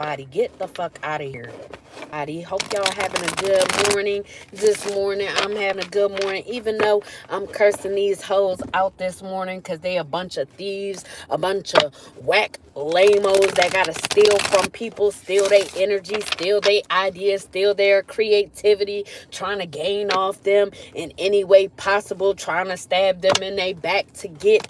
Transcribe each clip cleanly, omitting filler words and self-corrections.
body. Get the fuck out of here. Hope y'all having a good morning. This morning, I'm having a good morning, even though I'm cursing these hoes out this morning because they a bunch of thieves, a bunch of whack lamos that gotta steal from people, steal their energy, steal their ideas, steal their creativity, trying to gain off them in any way possible, trying to stab them in their back to get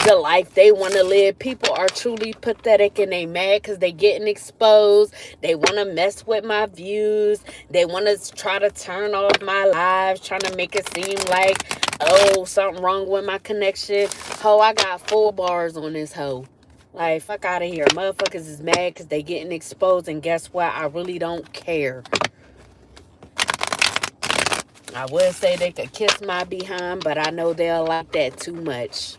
the life they want to live. People are truly pathetic, and they mad because they getting exposed. They want to mess with my views. They want to try to turn off my lives, trying to make it seem like, oh, something wrong with my connection. Ho, I got full bars on this hoe. Like, fuck out of here. Motherfuckers is mad because they getting exposed, and guess what? I really don't care. I would say they could kiss my behind, but I know they'll like that too much.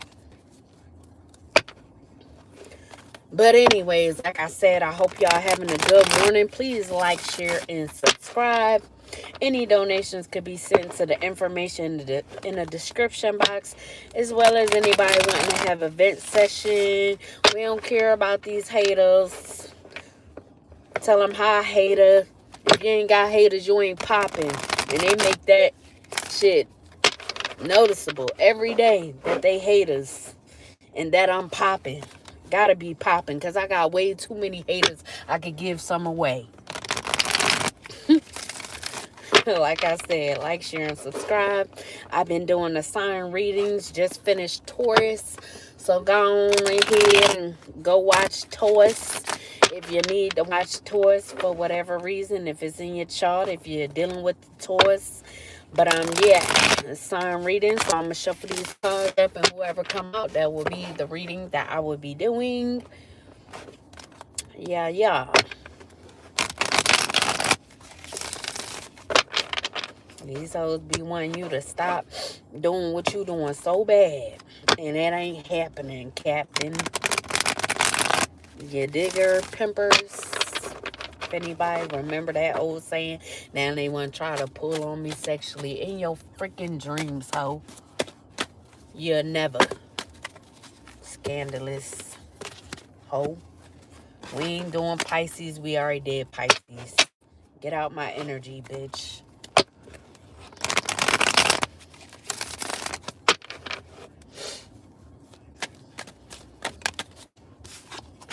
But anyways, like I said, I hope y'all having a good morning. Please like, share, and subscribe. Any donations could be sent to the information in the description box, as well as anybody wanting to have a vent session. We don't care about these haters. Tell them hi, hater. If you ain't got haters, you ain't popping. And they make that shit noticeable every day that they haters and that I'm popping. Gotta be popping because I got way too many haters. I could give some away. Like I said, like, share, and subscribe. I've been doing the sign readings. Just finished Taurus. So go on ahead and go watch Taurus. If you need to watch Taurus for whatever reason, if it's in your chart, if you're dealing with the Taurus. But yeah, sign reading. So I'm gonna shuffle these cards up, and whoever come out, that will be the reading that I will be doing. Yeah. These hoes be wanting you to stop doing what you doing so bad, and that ain't happening, Captain. You digger pimpers. If anybody remember that old saying, now they want to try to pull on me sexually in your freaking dreams, ho. You'll never. Scandalous ho. We ain't doing Pisces. We already did Pisces. Get out my energy, bitch.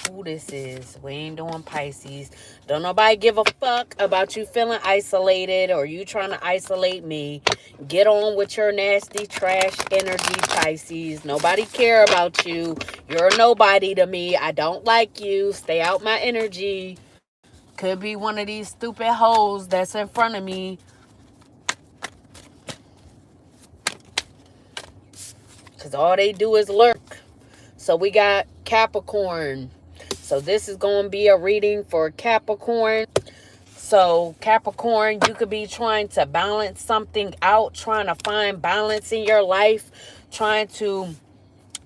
Who this is. We ain't doing Pisces. Don't nobody give a fuck about you feeling isolated or you trying to isolate me. Get on with your nasty trash energy, Pisces. Nobody care about you. You're a nobody to me. I don't like you. Stay out my energy. Could be one of these stupid hoes that's in front of me. Because all they do is lurk. So we got Capricorn. So this is going to be a reading for Capricorn. So Capricorn, you could be trying to balance something out, trying to find balance in your life, trying to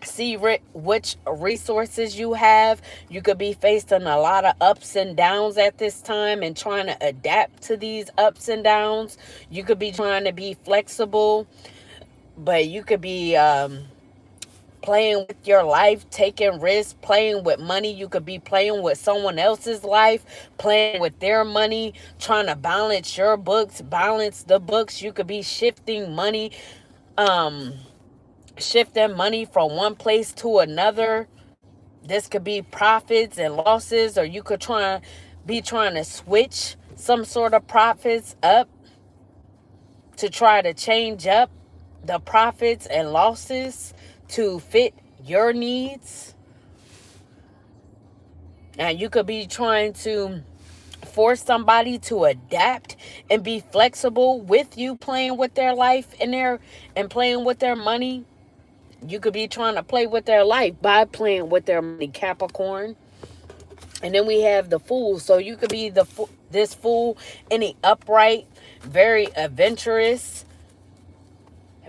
see which resources you have. You could be facing a lot of ups and downs at this time and trying to adapt to these ups and downs. You could be trying to be flexible, but you could be playing with your life, taking risks, playing with money. You could be playing with someone else's life, playing with their money, trying to balance your books, balance the books. You could be shifting money from one place to another. This could be profits and losses, or you could trying to switch some sort of profits up to try to change up the profits and losses to fit your needs. And you could be trying to force somebody to adapt and be flexible with you, playing with their life and playing with their money. You could be trying to play with their life by playing with their money, Capricorn. And then we have the Fool. So you could be this Fool in the upright, very adventurous,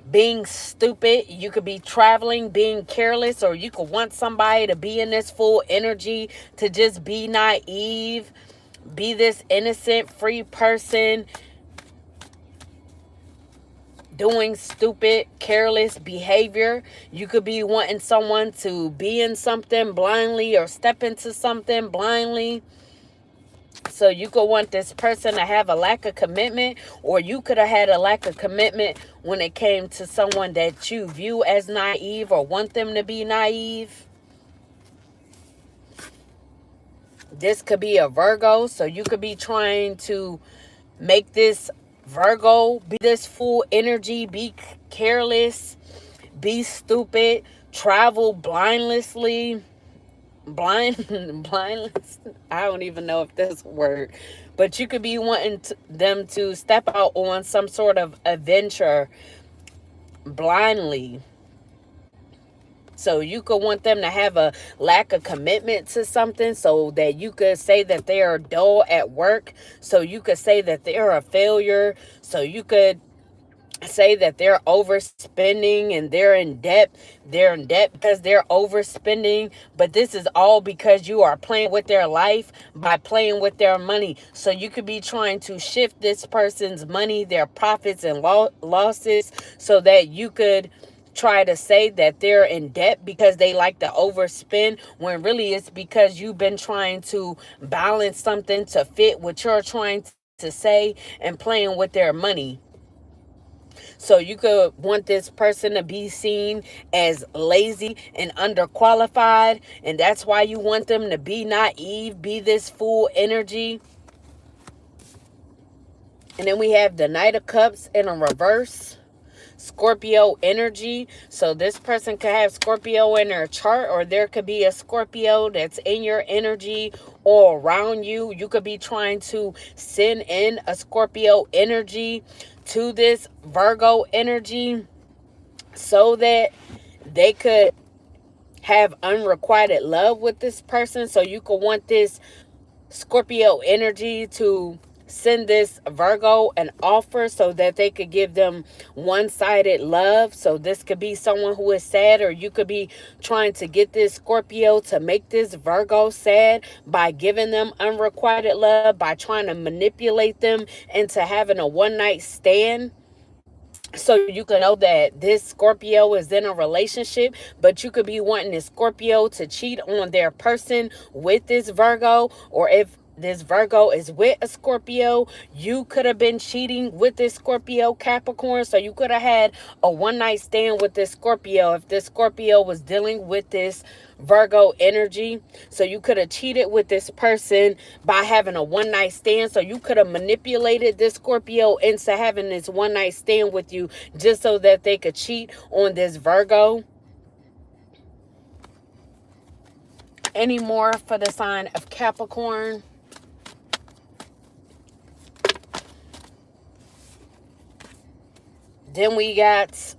being stupid. You could be traveling, being careless, or you could want somebody to be in this full energy, to just be naive, be this innocent, free person doing stupid, careless behavior. You could be wanting someone to be in something blindly or step into something blindly. So you could want this person to have a lack of commitment, or you could have had a lack of commitment when it came to someone that you view as naive or want them to be naive. This could be a Virgo, so you could be trying to make this Virgo be this full energy, be careless, be stupid, travel blindlessly. Blindless. I don't even know if that's a word, but you could be wanting them to step out on some sort of adventure blindly. So you could want them to have a lack of commitment to something, so that you could say that they are dull at work. So you could say that they're a failure. So you could say that they're overspending and they're in debt. They're in debt because they're overspending. But this is all because you are playing with their life by playing with their money. So you could be trying to shift this person's money, their profits and losses, so that you could try to say that they're in debt because they like to overspend, when really it's because you've been trying to balance something to fit what you're trying to say and playing with their money. So you could want this person to be seen as lazy and underqualified, and that's why you want them to be naive, be this full energy. And then we have the Knight of Cups in a reverse. Scorpio energy. So this person could have Scorpio in their chart, or there could be a Scorpio that's in your energy or around you. You could be trying to send in a Scorpio energy to this Virgo energy so that they could have unrequited love with this person. So you could want this Scorpio energy to send this Virgo an offer so that they could give them one-sided love. So this could be someone who is sad, or you could be trying to get this Scorpio to make this Virgo sad by giving them unrequited love, by trying to manipulate them into having a one-night stand. So you can know that this Scorpio is in a relationship, but you could be wanting this Scorpio to cheat on their person with this Virgo. Or if this Virgo is with a Scorpio, you could have been cheating with this Scorpio Capricorn. So you could have had a one-night stand with this Scorpio if this Scorpio was dealing with this Virgo energy. So you could have cheated with this person by having a one-night stand. So you could have manipulated this Scorpio into having this one-night stand with you just so that they could cheat on this Virgo. Any more for the sign of Capricorn? Then we got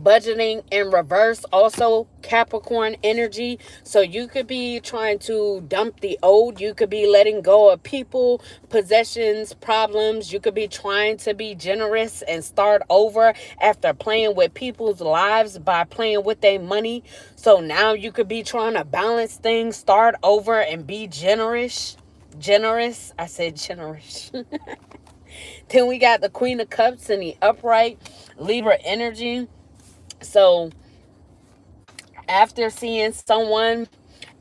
budgeting in reverse, also Capricorn energy. So you could be trying to dump the old. You could be letting go of people, possessions, problems. You could be trying to be generous and start over after playing with people's lives by playing with their money. So now you could be trying to balance things, start over, and be generous. I said generous. Then we got the Queen of Cups in the upright, Libra energy. So after seeing someone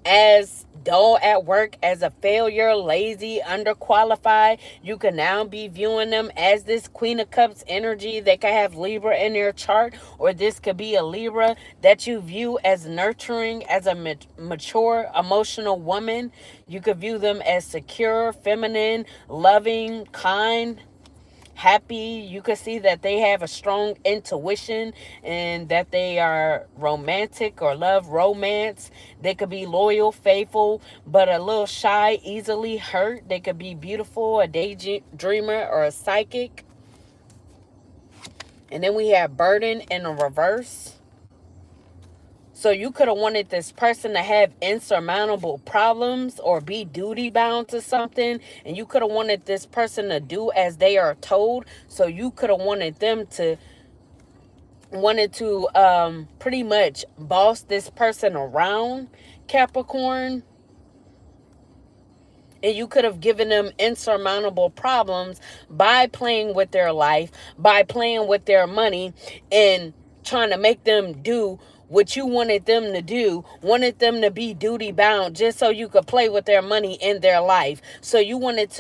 as dull at work, as a failure, lazy, underqualified, you can now be viewing them as this Queen of Cups energy. They could have Libra in their chart, or this could be a Libra that you view as nurturing, as a mature, emotional woman. You could view them as secure, feminine, loving, kind, happy. You can see that they have a strong intuition and that they are romantic or love romance. They could be loyal, faithful, but a little shy, easily hurt. They could be beautiful, a daydreamer, or a psychic. And then we have burden in a reverse. So you could have wanted this person to have insurmountable problems or be duty bound to something. And you could have wanted this person to do as they are told. So you could have wanted them to pretty much boss this person around, Capricorn. And you could have given them insurmountable problems by playing with their life, by playing with their money, and trying to make them do what you wanted them to do, wanted them to be duty bound just so you could play with their money in their life. So you wanted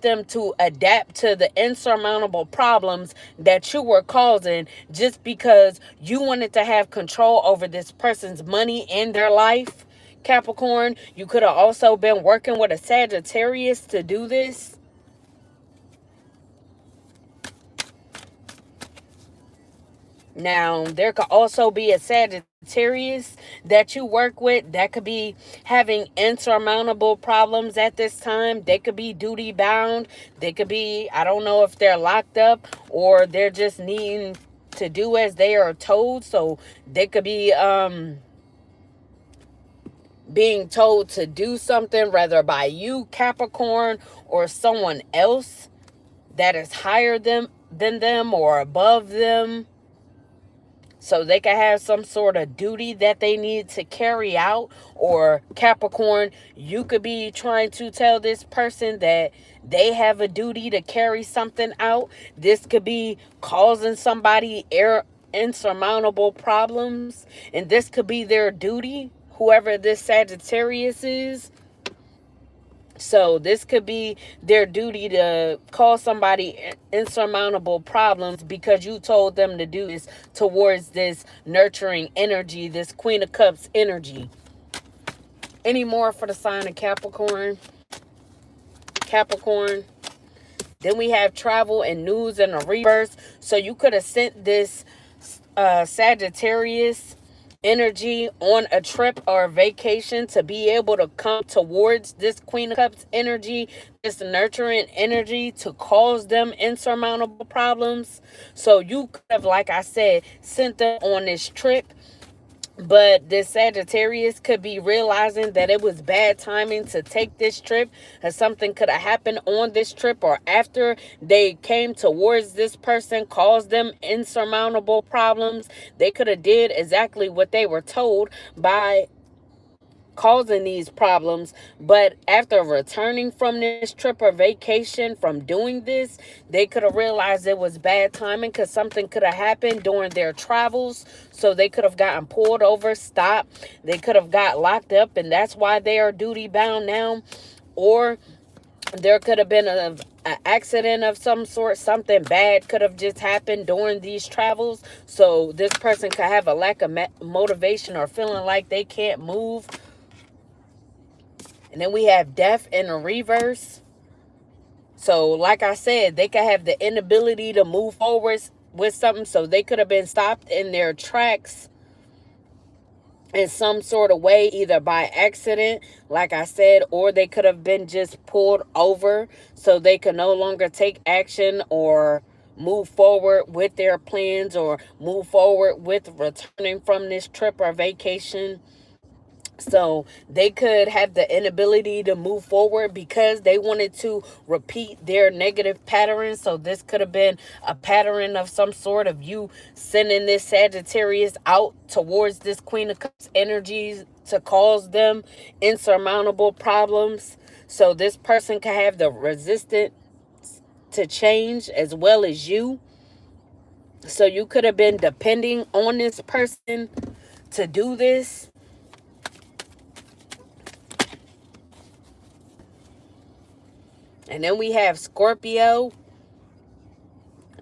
them to adapt to the insurmountable problems that you were causing just because you wanted to have control over this person's money in their life. Capricorn, you could have also been working with a Sagittarius to do this. Now, there could also be a Sagittarius that you work with that could be having insurmountable problems at this time. They could be duty bound. They could be, I don't know if they're locked up or they're just needing to do as they are told. So they could be being told to do something, whether by you, Capricorn, or someone else that is higher than them or above them. So they can have some sort of duty that they need to carry out. Or Capricorn, you could be trying to tell this person that they have a duty to carry something out. This could be causing somebody insurmountable problems. And this could be their duty, whoever this Sagittarius is. So this could be their duty to cause somebody insurmountable problems because you told them to do this towards this nurturing energy, this Queen of Cups energy. Any more for the sign of Capricorn? Capricorn. Then we have travel and news in the reverse. So you could have sent this Sagittarius energy on a trip or a vacation to be able to come towards this Queen of Cups energy, this nurturing energy, to cause them insurmountable problems. So you could have, like I said, sent them on this trip. But this Sagittarius could be realizing that it was bad timing to take this trip, or something could have happened on this trip or after they came towards this person, caused them insurmountable problems. They could have did exactly what they were told by causing these problems, but after returning from this trip or vacation from doing this, they could have realized it was bad timing because something could have happened during their travels. So they could have gotten pulled over, stopped, they could have got locked up, and that's why they are duty bound now. Or there could have been an accident of some sort. Something bad could have just happened during these travels, so this person could have a lack of motivation or feeling like they can't move. And then we have death in the reverse. So like I said, they could have the inability to move forward with something. So they could have been stopped in their tracks in some sort of way, either by accident, like I said, or they could have been just pulled over so they could no longer take action or move forward with their plans or move forward with returning from this trip or vacation. So they could have the inability to move forward because they wanted to repeat their negative patterns. So this could have been a pattern of some sort of you sending this Sagittarius out towards this Queen of Cups energies to cause them insurmountable problems. So this person can have the resistance to change as well as you. So you could have been depending on this person to do this. And then we have Scorpio.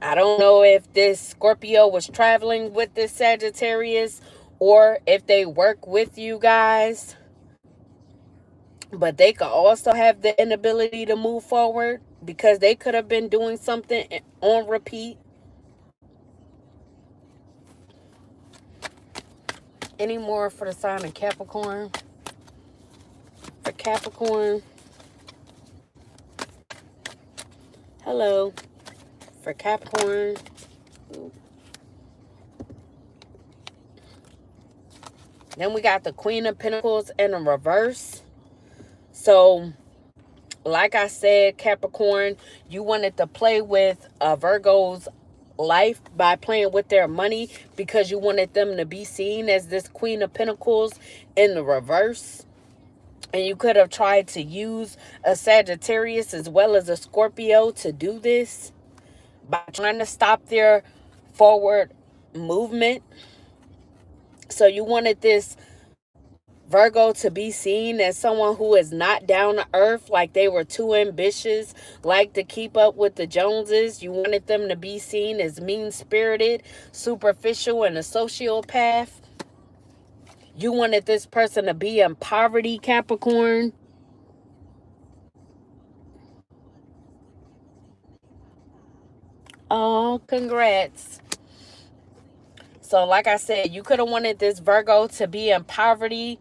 I don't know if this Scorpio was traveling with this Sagittarius or if they work with you guys. But they could also have the inability to move forward because they could have been doing something on repeat. Any more for the sign of Capricorn? For Capricorn. Hello. For Capricorn. Then we got the Queen of Pentacles in the reverse. So, like I said, Capricorn, you wanted to play with Virgo's life by playing with their money because you wanted them to be seen as this Queen of Pentacles in the reverse. And you could have tried to use a Sagittarius as well as a Scorpio to do this by trying to stop their forward movement. So you wanted this Virgo to be seen as someone who is not down to earth, like they were too ambitious, like to keep up with the Joneses. You wanted them to be seen as mean-spirited, superficial, and a sociopath. You wanted this person to be in poverty, Capricorn. Oh, congrats. So like I said, you could have wanted this Virgo to be in poverty,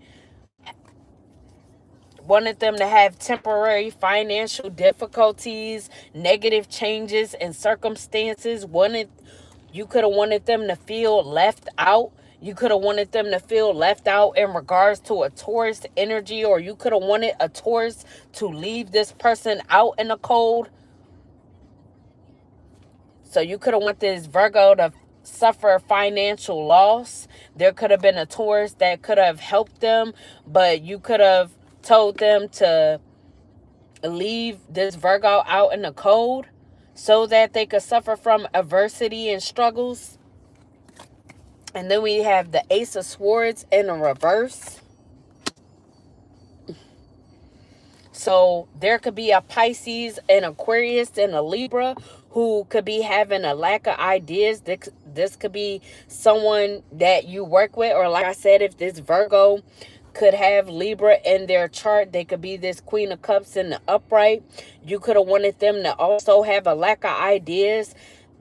wanted them to have temporary financial difficulties, negative changes in circumstances, you could have wanted them to feel left out. You could have wanted them to feel left out in regards to a Taurus energy, or you could have wanted a Taurus to leave this person out in the cold. So you could have wanted this Virgo to suffer financial loss. There could have been a Taurus that could have helped them, but you could have told them to leave this Virgo out in the cold so that they could suffer from adversity and struggles. And then we have the Ace of Swords in a reverse. So there could be a Pisces, an Aquarius, and a Libra who could be having a lack of ideas. This could be someone that you work with, or like I said, if this Virgo could have Libra in their chart, they could be this Queen of Cups in the upright. You could have wanted them to also have a lack of ideas,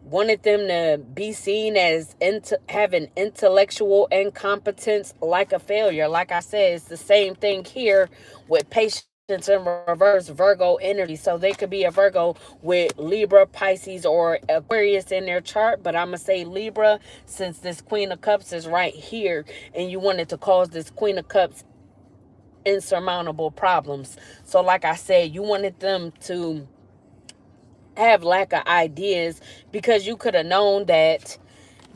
wanted them to be seen as having intellectual incompetence, like a failure. Like I said, it's the same thing here with patience in reverse Virgo energy. So they could be a Virgo with Libra, Pisces, or Aquarius in their chart, but I'm gonna say Libra since this Queen of Cups is right here, and you wanted to cause this Queen of Cups insurmountable problems. So like I said, you wanted them to have lack of ideas because you could have known that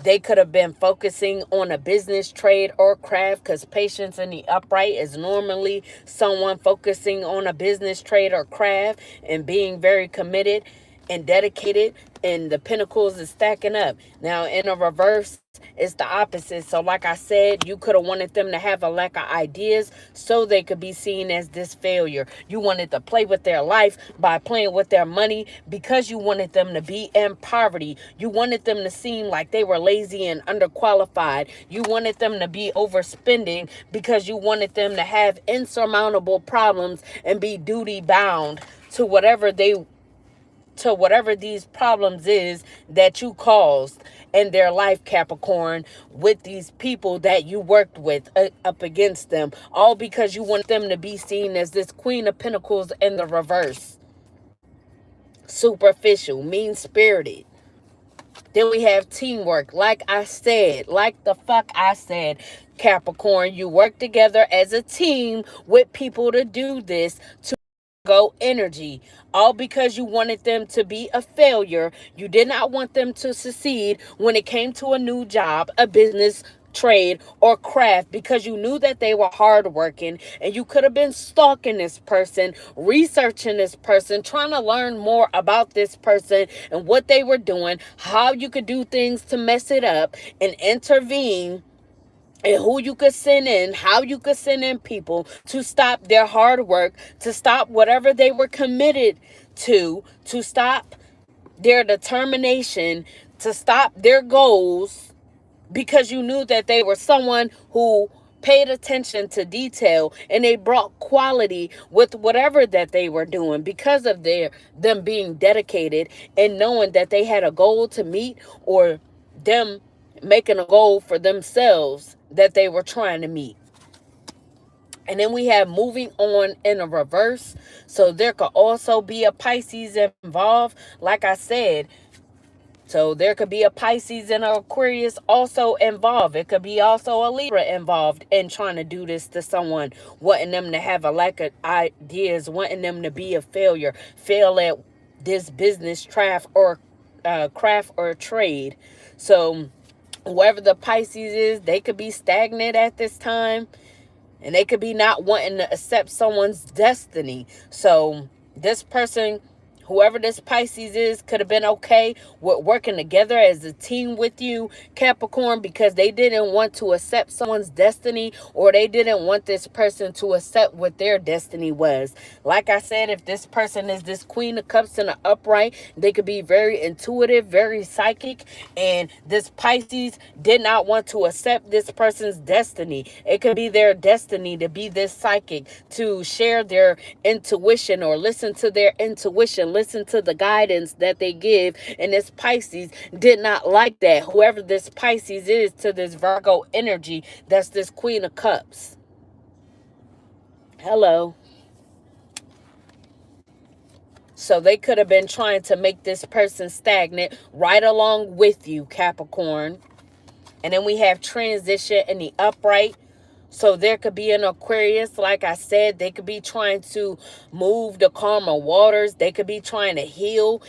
they could have been focusing on a business, trade, or craft, because patience in the upright is normally someone focusing on a business, trade, or craft and being very committed and dedicated, and the pentacles is stacking up. Now in a reverse, it's the opposite. So like I said, you could have wanted them to have a lack of ideas so they could be seen as this failure. You wanted to play with their life by playing with their money because you wanted them to be in poverty. You wanted them to seem like they were lazy and underqualified. You wanted them to be overspending because you wanted them to have insurmountable problems and be duty bound to whatever these problems is that you caused in their life, Capricorn, with these people that you worked with up against them, all because you want them to be seen as this Queen of Pentacles in the reverse. Superficial, mean-spirited. Then we have teamwork. Like I said, Capricorn, you work together as a team with people to do this, to go energy, all because you wanted them to be a failure. You did not want them to succeed when it came to a new job, a business, trade, or craft, because you knew that they were hardworking, and you could have been stalking this person, researching this person, trying to learn more about this person and what they were doing, how you could do things to mess it up and intervene, and who you could send in, how you could send in people to stop their hard work, to stop whatever they were committed to stop their determination, to stop their goals, because you knew that they were someone who paid attention to detail and they brought quality with whatever that they were doing because of them being dedicated and knowing that they had a goal to meet, or them making a goal for themselves that they were trying to meet. And then we have moving on in a reverse. So there could also be a Pisces involved, like I said. So there could be a Pisces and an Aquarius also involved. It could be also a Libra involved in trying to do this to someone, wanting them to have a lack of ideas, wanting them to be a failure, fail at this business, craft, or trade. So whoever the Pisces is, they could be stagnant at this time. And they could be not wanting to accept someone's destiny. So this person, whoever this Pisces is, could have been okay with working together as a team with you, Capricorn, because they didn't want to accept someone's destiny, or they didn't want this person to accept what their destiny was. Like I said, if this person is this Queen of Cups in the upright, they could be very intuitive, very psychic, and this Pisces did not want to accept this person's destiny. It could be their destiny to be this psychic, to share their intuition or listen to their intuition, listen to the guidance that they give. And this Pisces did not like that. Whoever this Pisces is to this Virgo energy, that's this Queen of Cups. Hello. So they could have been trying to make this person stagnant right along with you, Capricorn. And then we have transition in the upright. So there could be an Aquarius, like I said, they could be trying to move the karma waters. They could be trying to heal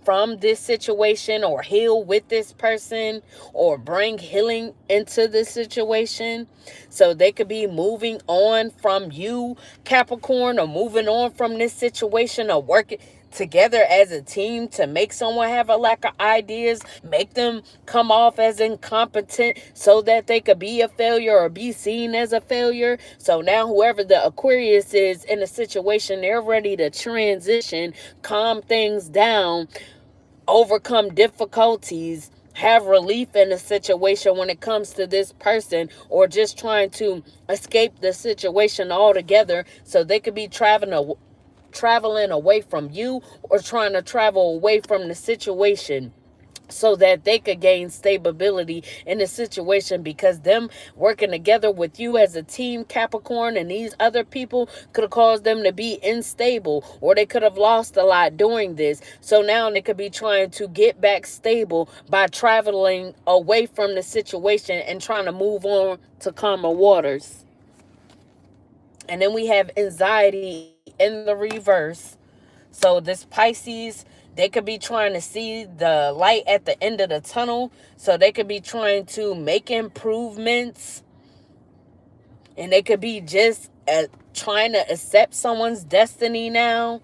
from this situation, or heal with this person, or bring healing into this situation. So they could be moving on from you, Capricorn, or moving on from this situation, or working together as a team to make someone have a lack of ideas, make them come off as incompetent so that they could be a failure or be seen as a failure. So now whoever the Aquarius is in a situation, they're ready to transition, calm things down, overcome difficulties, have relief in a situation when it comes to this person, or just trying to escape the situation altogether. So they could be traveling away from you, or trying to travel away from the situation, so that they could gain stability in the situation, because them working together with you as a team, Capricorn, and these other people could have caused them to be unstable, or they could have lost a lot during this. So now they could be trying to get back stable by traveling away from the situation and trying to move on to calmer waters. And then we have anxiety in the reverse. So this Pisces, they could be trying to see the light at the end of the tunnel. So they could be trying to make improvements. And they could be just trying to accept someone's destiny now,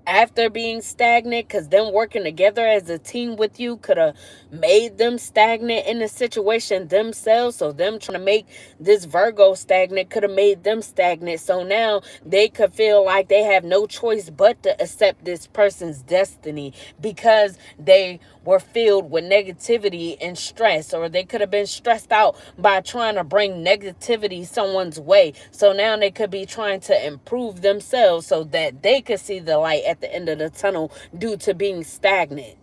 after being stagnant, because them working together as a team with you could have made them stagnant in the situation themselves. So them trying to make this Virgo stagnant could have made them stagnant. So now they could feel like they have no choice but to accept this person's destiny, because they were filled with negativity and stress, or they could have been stressed out by trying to bring negativity someone's way. So now they could be trying to improve themselves so that they could see the light at the end of the tunnel due to being stagnant.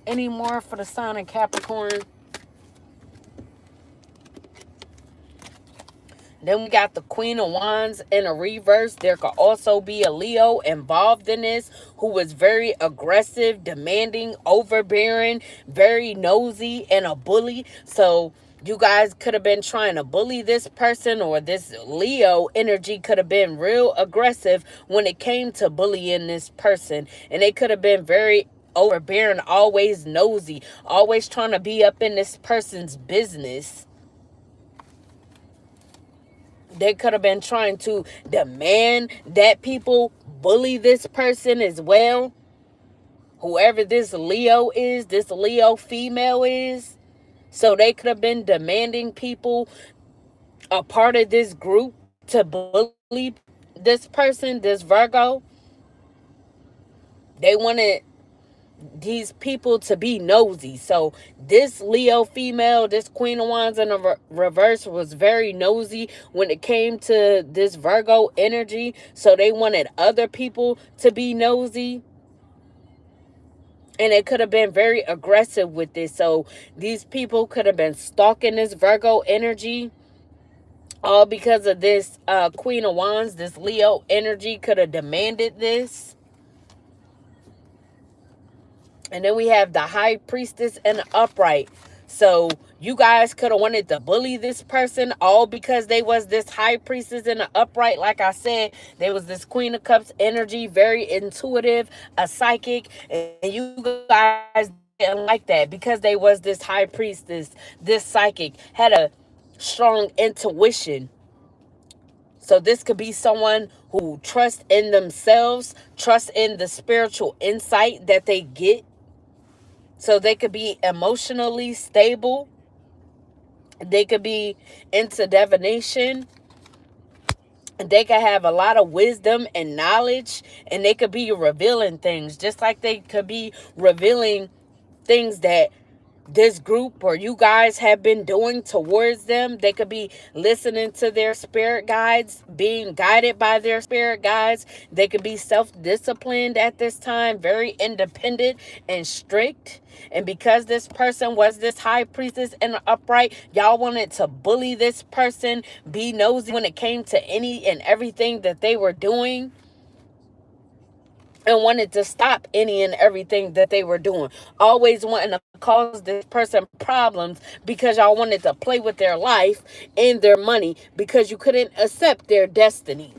Any more for the sign of Capricorn? Then we got the Queen of Wands in a reverse. There could also be a Leo involved in this, who was very aggressive, demanding, overbearing, very nosy, and a bully. So you guys could have been trying to bully this person, or this Leo energy could have been real aggressive when it came to bullying this person. And they could have been very overbearing, always nosy, always trying to be up in this person's business. They could have been trying to demand that people bully this person as well. Whoever this Leo is, this Leo female is. So they could have been demanding people, a part of this group, to bully this person, this Virgo. They wanted these people to be nosy. So this Leo female, this Queen of Wands in the reverse, was very nosy when it came to this Virgo energy. So they wanted other people to be nosy. And it could have been very aggressive with this. So these people could have been stalking this Virgo energy. All because of this Queen of Wands, this Leo energy could have demanded this. And then we have the High Priestess and the upright. So you guys could have wanted to bully this person, all because they was this High Priestess in the upright. Like I said, there was this Queen of Cups energy, very intuitive, a psychic. And you guys didn't like that because they was this high priestess, this psychic, had a strong intuition. So this could be someone who trusts in themselves, trusts in the spiritual insight that they get. So they could be emotionally stable. They could be into divination. They could have a lot of wisdom and knowledge, and they could be revealing things, just like they could be revealing things that this group or you guys have been doing towards them. They could be listening to their spirit guides, being guided by their spirit guides. They could be self-disciplined at this time, very independent and strict. And because this person was this high priestess in the upright, y'all wanted to bully this person, be nosy when it came to any and everything that they were doing, and wanted to stop any and everything that they were doing. Always wanting to cause this person problems because y'all wanted to play with their life and their money because you couldn't accept their destiny.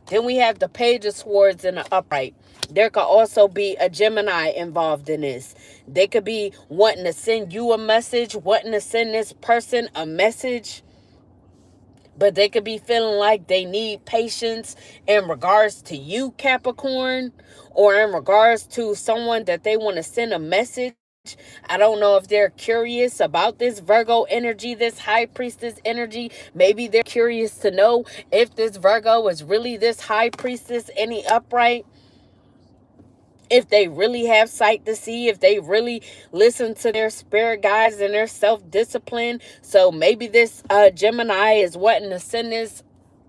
Then we have the Page of Swords in the upright. There could also be a Gemini involved in this. They could be wanting to send you a message, wanting to send this person a message. But they could be feeling like they need patience in regards to you, Capricorn, or in regards to someone that they want to send a message. I don't know if they're curious about this Virgo energy, this high priestess energy. Maybe they're curious to know if this Virgo is really this high priestess in the upright. If they really have sight to see, if they really listen to their spirit guides and their self-discipline. So maybe this Gemini is wanting to send this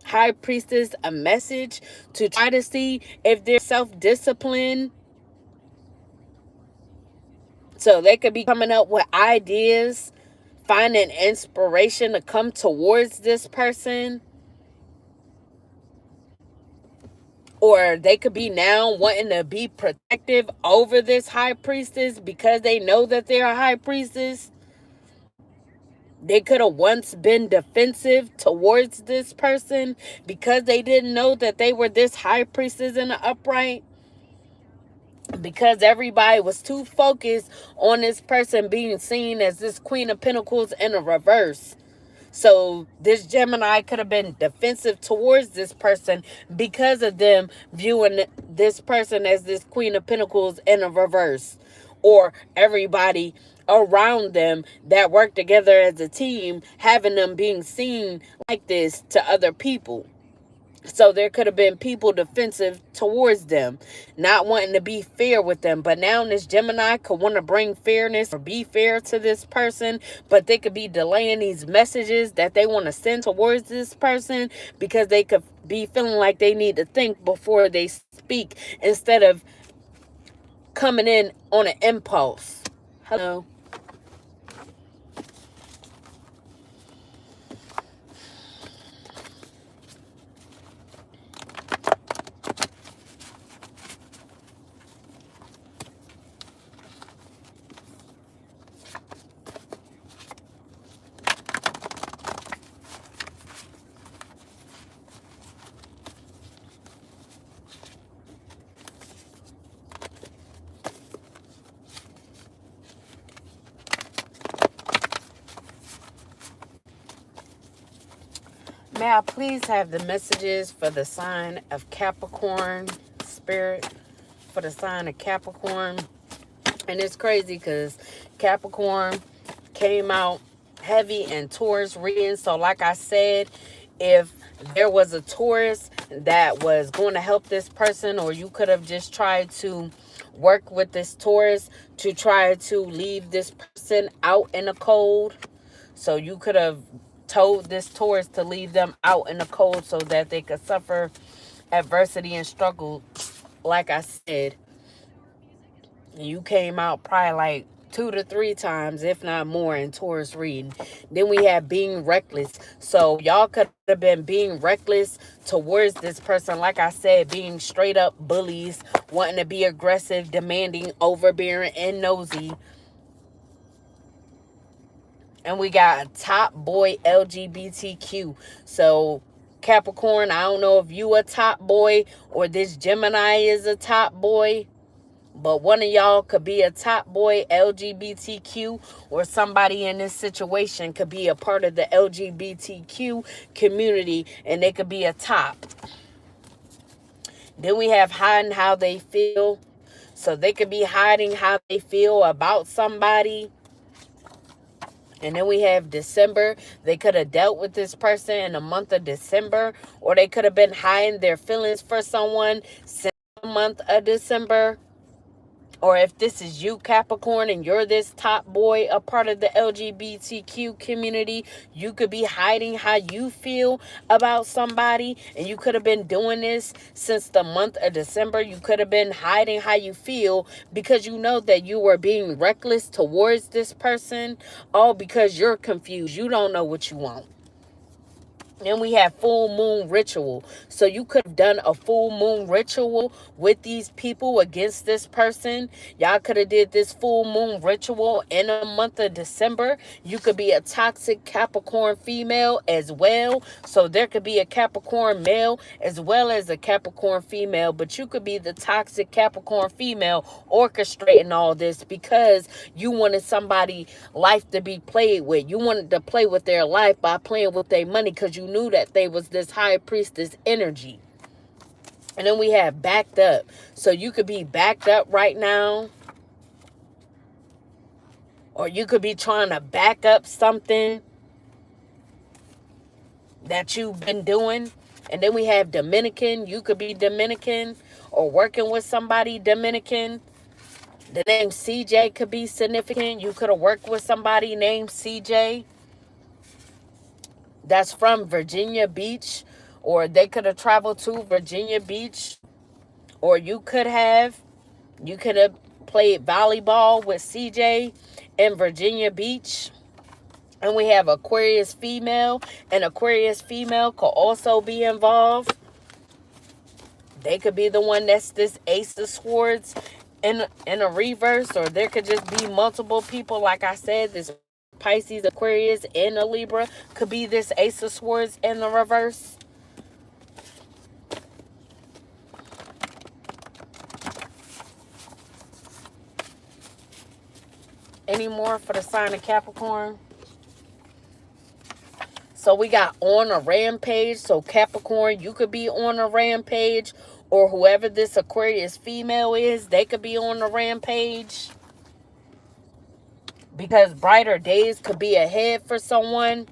high priestess a message to try to see if they're self-disciplined. So they could be coming up with ideas, finding inspiration to come towards this person. Or they could be now wanting to be protective over this high priestess because they know that they're a high priestess. They could have once been defensive towards this person because they didn't know that they were this high priestess in the upright. Because everybody was too focused on this person being seen as this Queen of Pentacles in a reverse. So this Gemini could have been defensive towards this person because of them viewing this person as this Queen of Pentacles in a reverse. Or everybody around them that work together as a team, having them being seen like this to other people. So there could have been people defensive towards them, not wanting to be fair with them. But now this Gemini could want to bring fairness or be fair to this person, but they could be delaying these messages that they want to send towards this person because they could be feeling like they need to think before they speak instead of coming in on an impulse. Hello. May I please have the messages for the sign of Capricorn, Spirit, for the sign of Capricorn. And it's crazy because Capricorn came out heavy in Taurus reading. So like I said, if there was a Taurus that was going to help this person, or you could have just tried to work with this Taurus to try to leave this person out in the cold. So you could have told this Taurus to leave them out in the cold so that they could suffer adversity and struggle. Like I said, you came out probably like 2 to 3 times, if not more, in Taurus reading. Then we have being reckless. So y'all could have been being reckless towards this person. Like I said, being straight up bullies, wanting to be aggressive, demanding, overbearing, and nosy. And we got a top boy LGBTQ. So Capricorn, I don't know if you a top boy or this Gemini is a top boy. But one of y'all could be a top boy LGBTQ, or somebody in this situation could be a part of the LGBTQ community and they could be a top. Then we have hiding how they feel. So they could be hiding how they feel about somebody. And then we have December. They could have dealt with this person in the month of December, or they could have been hiding their feelings for someone since the month of December. Or if this is you, Capricorn, and you're this top boy, a part of the LGBTQ community, you could be hiding how you feel about somebody. And you could have been doing this since the month of December. You could have been hiding how you feel because you know that you were being reckless towards this person. All because you're confused. You don't know what you want. Then we have full moon ritual. So you could have done a full moon ritual with these people against this person. Y'all could have did this full moon ritual in the month of December. You could be a toxic Capricorn female as well. So there could be a Capricorn male as well as a Capricorn female. But you could be the toxic Capricorn female orchestrating all this because you wanted somebody life to be played with. You wanted to play with their life by playing with their money because you knew that they was this high priestess energy. And then we have backed up. So you could be backed up right now, or you could be trying to back up something that you've been doing. And then we have Dominican. You could be Dominican or working with somebody Dominican. The name CJ could be significant. You could have worked with somebody named CJ that's from Virginia Beach, or they could have traveled to Virginia Beach, or you could have played volleyball with CJ in Virginia Beach. And we have Aquarius female, and Aquarius female could also be involved. They could be the one that's this Ace of Swords in a reverse, or there could just be multiple people. Like I said, this Pisces, Aquarius, and a Libra could be this Ace of Swords in the reverse. Any more for the sign of Capricorn? So we got on a rampage. So Capricorn, you could be on a rampage, or whoever this Aquarius female is, they could be on a rampage. Because brighter days could be ahead for someone.